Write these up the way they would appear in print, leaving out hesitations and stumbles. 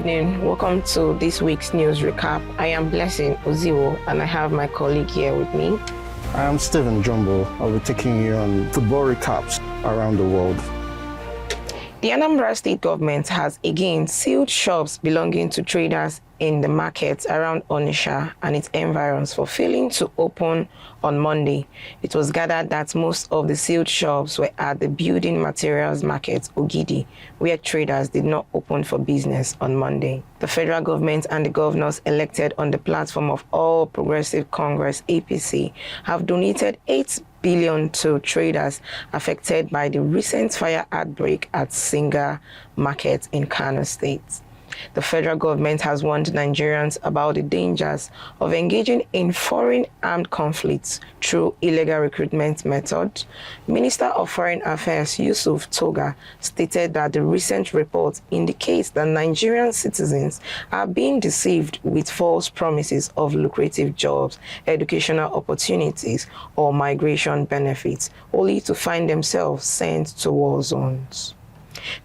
evening. Welcome to this week's news recap. I am Blessing Oziwo and I have my colleague here with me. I am Stephen Jumbo. I'll be taking you on football recaps around the world. The Anambra State government has again sealed shops belonging to traders in the markets around Onitsha and its environs for failing to open on Monday. It was gathered that most of the sealed shops were at the building materials market, Ogidi, where traders did not open for business on Monday. The federal government and the governors elected on the platform of All Progressive Congress, APC, have donated 8 billion to traders affected by the recent fire outbreak at Singa Market in Kano State. The federal government has warned Nigerians about the dangers of engaging in foreign armed conflicts through illegal recruitment methods. Minister of Foreign Affairs Yusuf Toga stated that the recent report indicates that Nigerian citizens are being deceived with false promises of lucrative jobs, educational opportunities, or migration benefits, only to find themselves sent to war zones.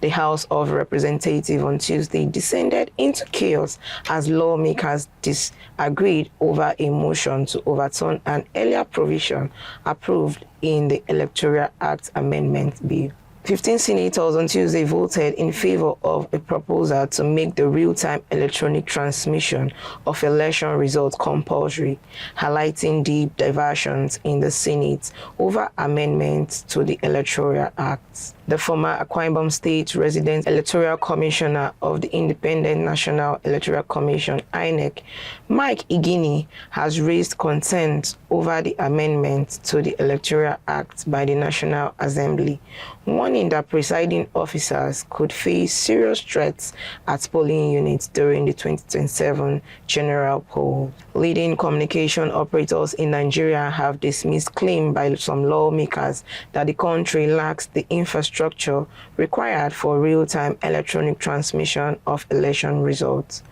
The House of Representatives on Tuesday descended into chaos as lawmakers disagreed over a motion to overturn an earlier provision approved in the Electoral Act Amendment Bill. 15 senators on Tuesday voted in favor of a proposal to make the real-time electronic transmission of election results compulsory, highlighting deep diversions in the Senate over amendments to the Electoral Act. The former Akwa Ibom State resident electoral commissioner of the Independent National Electoral Commission, INEC, Mike Igini, has raised concerns over the amendment to the Electoral Act by the National Assembly, warning that presiding officers could face serious threats at polling units during the 2027 general poll. Leading communication operators in Nigeria have dismissed claims by some lawmakers that the country lacks the infrastructure required for real-time electronic transmission of election results.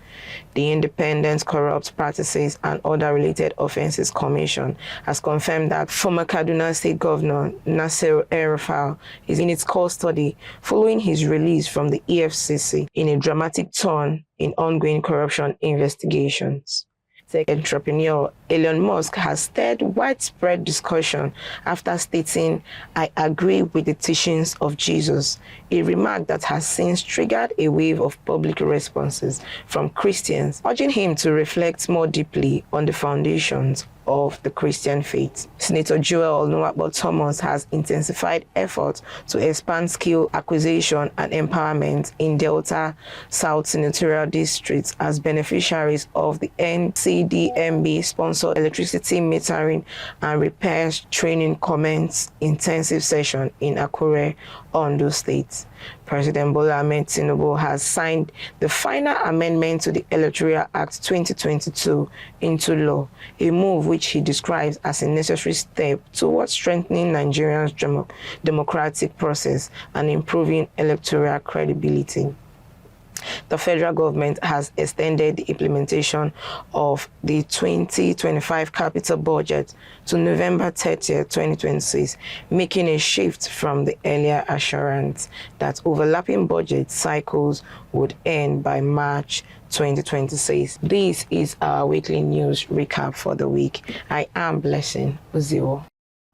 The Independent Corrupt Practices and Other Related Offences Commission has confirmed that former Kaduna State Governor Nasir El-Rufai is in its custody following his release from the EFCC in a dramatic turn in ongoing corruption investigations. Tech entrepreneur Elon Musk has stirred widespread discussion after stating, "I agree with the teachings of Jesus," a remark that has since triggered a wave of public responses from Christians, urging him to reflect more deeply on the foundations of the Christian faith. Senator Joel Nwakpo Thomas has intensified efforts to expand skill acquisition and empowerment in Delta South Senatorial Districts as beneficiaries of the NCDMB-sponsored electricity metering and repairs training commence intensive session in Akure, Ondo State. President Bola Ahmed Tinubu has signed the final amendment to the Electoral Act 2022 into law, a move which he describes as a necessary step towards strengthening Nigeria's democratic process and improving electoral credibility. The federal government has extended the implementation of the 2025 capital budget to November 30th, 2026, making a shift from the earlier assurance that overlapping budget cycles would end by March 2026. This is our weekly news recap for the week. I am Blessing Oziwo.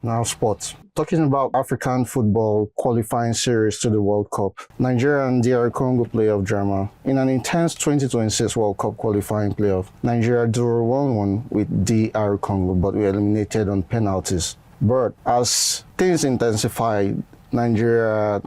Now sports. Talking about African football qualifying series to the World Cup, Nigeria and DR Congo playoff drama. In an intense 2026 World Cup qualifying playoff, Nigeria drew 1-1 with DR Congo but were eliminated on penalties. But as things intensified, Nigeria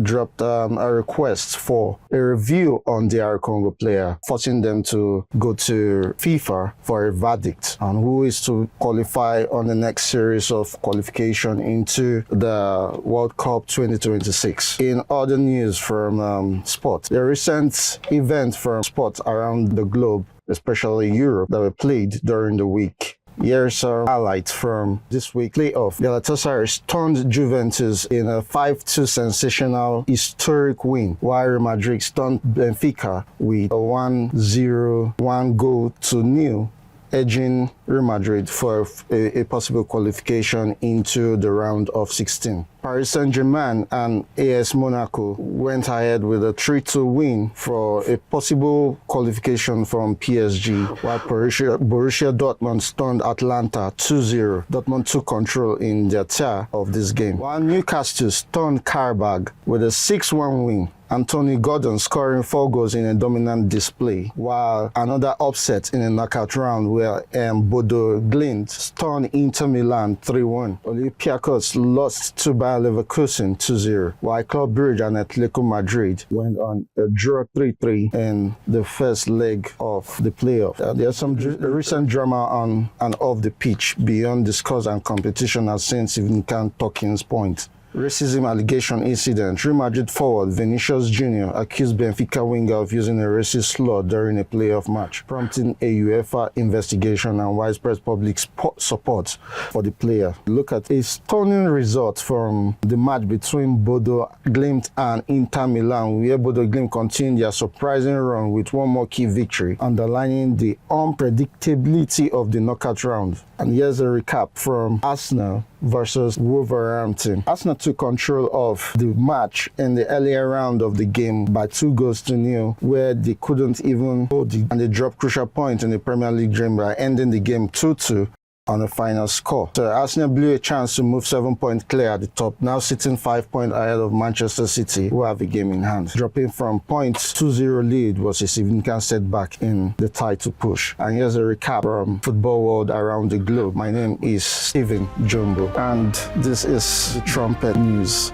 dropped a request for a review on DR Congo player, forcing them to go to FIFA for a verdict on who is to qualify on the next series of qualification into the World Cup 2026. In other news from sport, the recent events from sport around the globe, especially Europe, that were played during the week. Here's a highlight from this week playoff. Galatasaray stunned Juventus in a 5-2 sensational historic win, while Real Madrid stunned Benfica with a 1-0 1-goal-0 edging Real Madrid for a possible qualification into the round of 16. Paris Saint-Germain and AS Monaco went ahead with a 3-2 win for a possible qualification from PSG, while Borussia Dortmund stunned Atlanta 2-0. Dortmund took control in their tier of this game, while Newcastle stunned Karabakh with a 6-1 win. Anthony Gordon scoring 4 goals in a dominant display, while another upset in a knockout round where Bodo Glimt stunned Inter Milan 3-1. Olympiacos lost to Bayer Leverkusen 2-0, while Club Brugge and Atletico Madrid went on a draw 3-3 in the first leg of the playoff. There's some recent drama on and off the pitch beyond the scores and competition, as seen significant talking points. Racism allegation incident. Real Madrid forward Vinicius Jr. accused Benfica winger of using a racist slur during a playoff match, prompting a UEFA investigation and widespread public support for the player. Look at a stunning result from the match between Bodo Glimt and Inter Milan, where Bodo Glimt continued their surprising run with one more key victory, underlining the unpredictability of the knockout round. And here's a recap from Arsenal versus Wolverhampton. Arsenal took control of the match in the earlier round of the game by 2-0, where they couldn't even hold it, and they dropped crucial points in the Premier League dream by ending the game 2-2 on the final score. So Arsenal blew a chance to move 7 points clear at the top, now sitting 5 points ahead of Manchester City, who have a game in hand. Dropping from points 2-0 lead was a significant setback in the title push. And here's a recap from football world around the globe. My name is Stephen Jumbo, and this is the Trumpet News.